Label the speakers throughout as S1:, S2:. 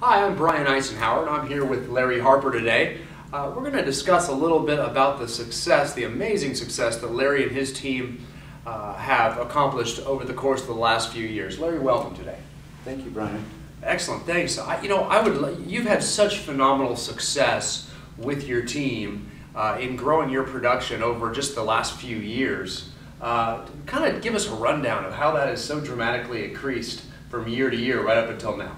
S1: Hi, I'm Brian Icenhower, and I'm here with Larry Harper today. We're going to discuss a little bit about the success, the amazing success that Larry and his team have accomplished over the course of the last few years. Larry, welcome today.
S2: Thank you, Brian.
S1: Excellent, thanks. You've had such phenomenal success with your team in growing your production over just the last few years. Kind of give us a rundown of how that has so dramatically increased from year to year right up until now.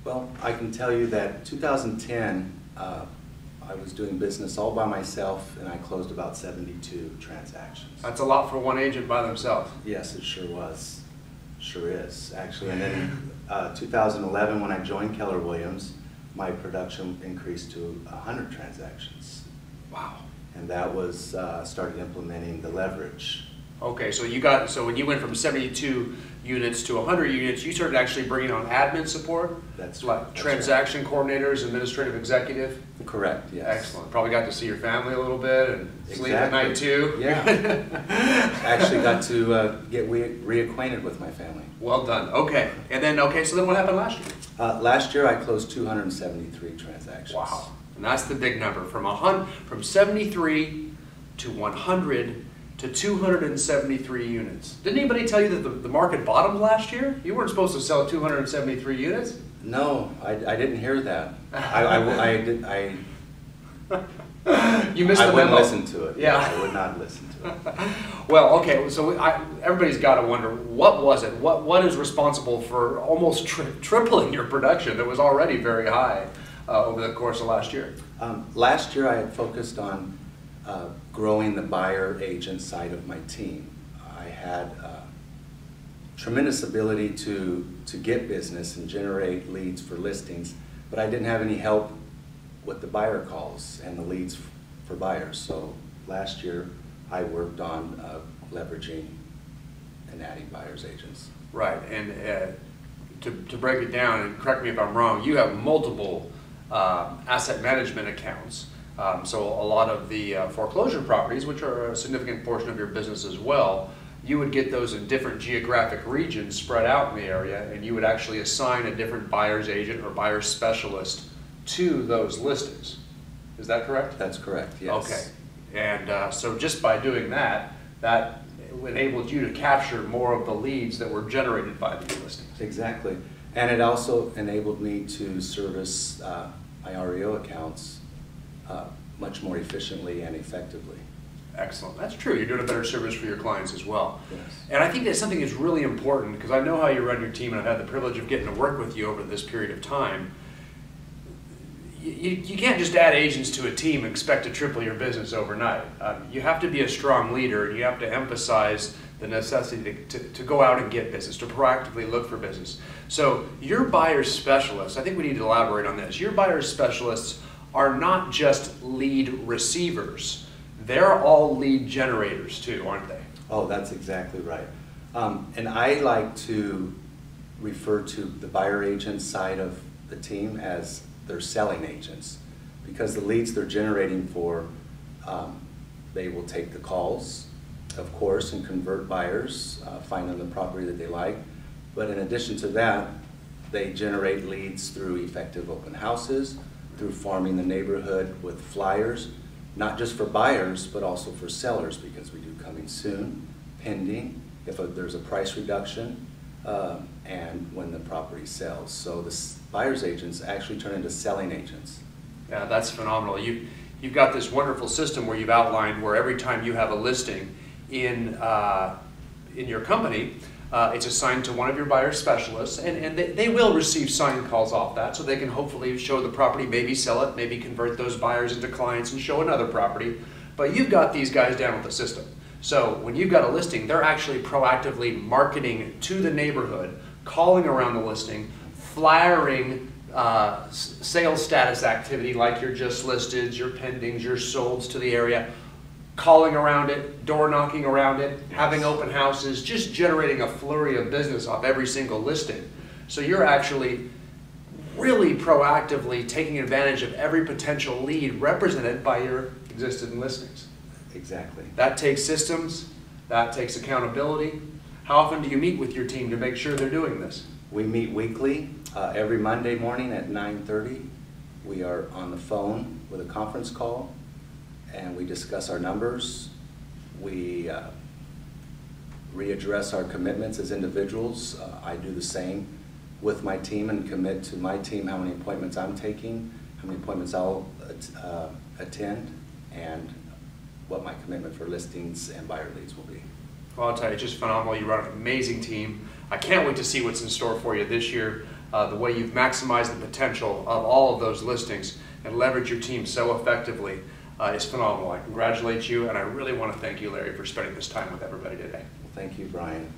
S2: Well, I can tell you that 2010, I was doing business all by myself, and I closed about 72 transactions.
S1: That's a lot for one agent by themselves.
S2: Yes, it sure was. Sure is, actually. And then 2011, when I joined Keller Williams, my production increased to 100 transactions.
S1: Wow.
S2: And that was, started implementing the leverage.
S1: Okay, so when you went from 72 units to 100 units, you started actually bringing on admin support?
S2: That's
S1: like transaction coordinators, administrative executive?
S2: Correct, yes.
S1: Excellent. Probably got to see your family a little bit and sleep at night too?
S2: Yeah. Actually got to get reacquainted with my family.
S1: Well done. Okay. And then, so then what happened last year?
S2: Last year I closed 273 transactions.
S1: Wow. And that's the big number. From 73 to 100 to 273 units. Didn't anybody tell you that the market bottomed last year? You weren't supposed to sell 273 units?
S2: No, I didn't hear that.
S1: You missed the memo.
S2: I wouldn't listen to it.
S1: Yeah.
S2: I would not listen to it.
S1: Well, okay, so everybody's got to wonder, what was it? What is responsible for almost tripling your production that was already very high over the course of last year?
S2: Last year I had focused on growing the buyer agent side of my team. I had tremendous ability to get business and generate leads for listings, but I didn't have any help with the buyer calls and the leads for buyers. So last year I worked on leveraging and adding buyers agents.
S1: Right, and to break it down, and correct me if I'm wrong, you have multiple asset management accounts. So a lot of the foreclosure properties, which are a significant portion of your business as well, you would get those in different geographic regions spread out in the area, and you would actually assign a different buyer's agent or buyer specialist to those listings. Is that correct?
S2: That's correct, yes.
S1: Okay. And so just by doing that, that enabled you to capture more of the leads that were generated by these listings.
S2: Exactly. And it also enabled me to service my REO accounts much more efficiently and effectively.
S1: Excellent. That's true. You're doing a better service for your clients as well.
S2: Yes.
S1: And I think that's something that's really important, because I know how you run your team, and I've had the privilege of getting to work with you over this period of time. You can't just add agents to a team and expect to triple your business overnight. You have to be a strong leader, and you have to emphasize the necessity to go out and get business, to proactively look for business. So your buyer specialists, I think we need to elaborate on this. Your buyer specialists are not just lead receivers. They're all lead generators too, aren't they?
S2: Oh, that's exactly right. And I like to refer to the buyer agent side of the team as their selling agents, because the leads they're generating for, they will take the calls, of course, and convert buyers, find them the property that they like. But in addition to that, they generate leads through effective open houses, through farming the neighborhood with flyers, not just for buyers, but also for sellers, because we do coming soon, pending, if there's a price reduction, and when the property sells. So the buyer's agents actually turn into selling agents.
S1: Yeah, that's phenomenal. You've got this wonderful system where you've outlined where every time you have a listing in your company, it's assigned to one of your buyer specialists, and they will receive sign calls off that, so they can hopefully show the property, maybe sell it, maybe convert those buyers into clients and show another property. But you've got these guys down with the system. So when you've got a listing, they're actually proactively marketing to the neighborhood, calling around the listing, flyering sales status activity like your just listeds, your pendings, your solds to the area, calling around it, door knocking around it, having open houses, just generating a flurry of business off every single listing. So you're actually really proactively taking advantage of every potential lead represented by your existing listings.
S2: Exactly.
S1: That takes systems, that takes accountability. How often do you meet with your team to make sure they're doing this?
S2: We meet weekly, every Monday morning at 9:30. We are on the phone with a conference call, and we discuss our numbers. We readdress our commitments as individuals. I do the same with my team and commit to my team how many appointments I'm taking, how many appointments I'll attend, and what my commitment for listings and buyer leads will be.
S1: Well, I'll tell you, just phenomenal. You run an amazing team. I can't wait to see what's in store for you this year. The way you've maximized the potential of all of those listings and leverage your team so effectively is phenomenal. I congratulate you, and I really want to thank you, Larry, for spending this time with everybody today.
S2: Well, thank you, Brian.